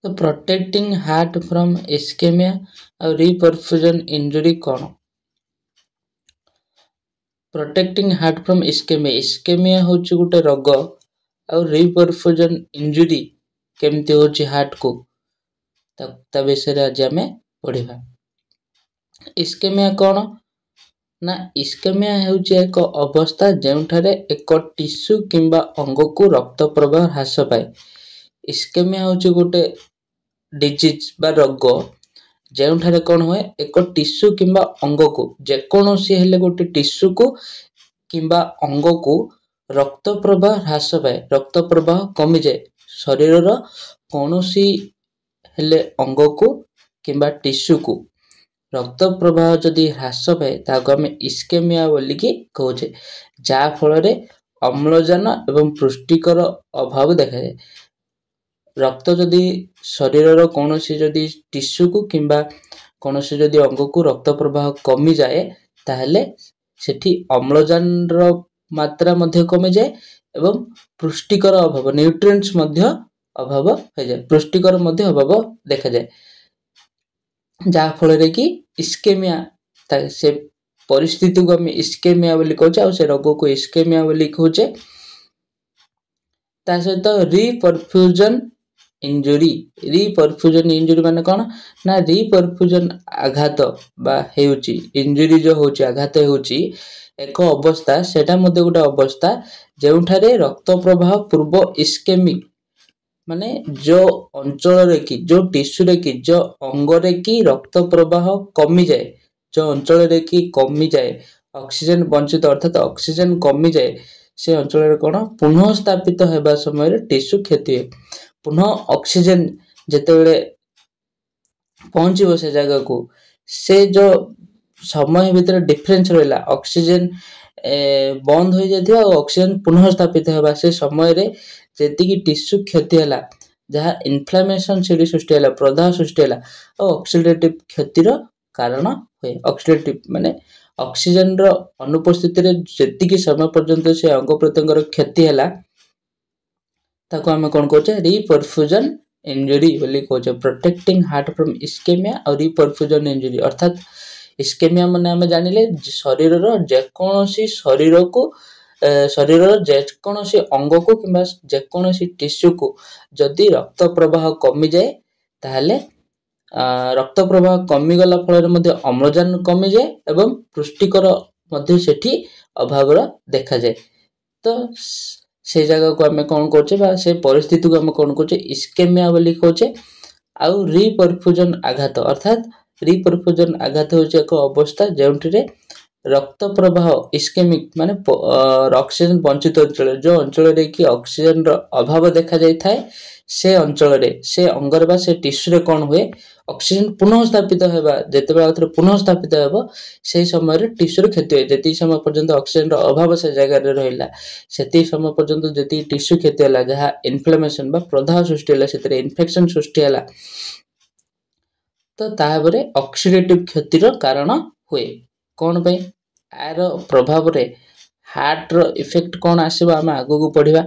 तो protecting heart from ischaemia और reperfusion injury कौन? प्रोटेक्टिंग हार्ट फ्रॉम इस्केमिया होची गोटे रोग और रिपरफ्यूजन इंजुरी केमती होची हार्ट को ता विषय रे आज आमे पढ़िबा। इस्केमिया कौन ना इस्केमिया हेउची एक अवस्था जेउठारे एक टिश्यू किंबा अंग को रक्त प्रवाह ह्रास पाए। इस्केमिया होची गोटे डिजीज बा रोग जेउठारे कौन हुए एक टिश्यू किंबा अंग को जेकोनोसी हेले गोटे टिश्यू को किंबा अंग को रक्त प्रवाह ह्रास पाए, रक्त प्रवाह कमी जाए शरीर रो कोनोसी हेले अंग को किंबा टिश्यू को रक्त प्रवाह जदि ह्रास पाए ताको आमे इस्केमिया बोली कि कहूचे, जा फल रे अम्लजान एवं पुष्टिकर अभाव देखा जाए। रक्त जदि शरीर रो कोनोसी जदि टिश्यू को किंबा कोनोसी जदि अंग को रक्त प्रवाह कमी जाए ताहले सेठी अम्लजान रो मात्रा मध्य कमी जाए एवं पुष्टिकर अभाव न्यूट्रिएंट्स मध्य अभाव हो जाए, पुष्टिकर मध्य अभाव देखा जाए। जा फल रे कि इस्केमिया से परिस्थिति को आमे इस्केमिया बोली कहूचे और से रोग को इस्केमिया बोली कहूचे। ता सहित रिपरफ्यूजन इंजुरी माने कौन ना रिपरफ्यूजन आघात बा हेउची इंजुरी जो होची आघात हेउची एक अवस्था सेटा मध्ये गोटे अवस्था जेउठारे रक्त प्रवाह पूर्व इस्केमिक माने जो अंचल रे कि जो टिश्यू रे कि जो अंग रे कि रक्त प्रवाह कमी जाए, जो अंचल रे कि कमी जाए ऑक्सीजन वंचित अर्थात ऑक्सीजन कमी जाए से अंचल रे कोन पुनः स्थापित हेबा समय टिश्यू क्षति है। पुनः ऑक्सीजन जेतेबेले पहुंचीबो से जगह को से जो समय भीतर डिफरेंस रहला ऑक्सीजन बंद हो जाथिबा और ऑक्सीजन पुनः स्थापित हेबा से समय रे जेति कि टिश्यू क्षति हला जहा इन्फ्लेमेशन सेडी सृष्टि हला प्रदाह सृष्टि हला और ऑक्सीडेटिव क्षति रो कारण होय। ऑक्सीडेटिव माने ऑक्सीजन रो अनुपस्थिति रे जेति कि समय पर्यंत से अंग प्रत्यंग रो क्षति हला ताको हमें कोन कहचे रिपरफ्यूजन इंजुरी बोली कहचे। प्रोटेक्टिंग हार्ट फ्रॉम इस्केमिया और रिपरफ्यूजन इंजुरी अर्थात इस्केमिया माने हमें जानिले शरीर रो जेकोनोसी शरीर को शरीर रो जेकोनोसी अंग को किंबा जेकोनोसी टिश्यू को जदि रक्त प्रवाह कमी जाए ताहले रक्त प्रवाह कमी गला फल मध्ये अम्लजान कमी जाए एवं पुष्टिकर मध्ये सेठी अभाव देखा जाए। तो से जगह को हमें कौन कहचे बा से परिस्थिति को हमें कौन कहचे इस्केमिया बोली कहचे। आउ रिपरफ्यूजन आघात अर्थात रिपरफ्यूजन आघात होचे एक अवस्था जेउठिरे रक्त प्रवाह इस्केमिक माने ऑक्सीजन वंचित अंचल जो अंचल रे कि ऑक्सीजन रो अभाव देखा जाय थाए से अंचल रे से अंगर बा से टिश्यू रे कोन हुए ऑक्सीजन पुनः स्थापित हेबा जेतेबे आउथरे पुनः स्थापित हेबो से समय रे टिश्यू रे क्षति होय। जेति समय पर्यंत ऑक्सीजन रो अभाव से जगह रे रहिला सेति समय पर्यंत जेति टिश्यू क्षति हला जहा इन्फ्लेमेशन बा प्रदाह सृष्टि हला सेतरे इन्फेक्शन सृष्टि हला तो ताहाबरे ऑक्सीडेटिव क्षति रो कारण हुए। कौन पे आरो प्रभाव रे हार्ट रो इफेक्ट कौन आसीबा हम आगो को पढ़िबा।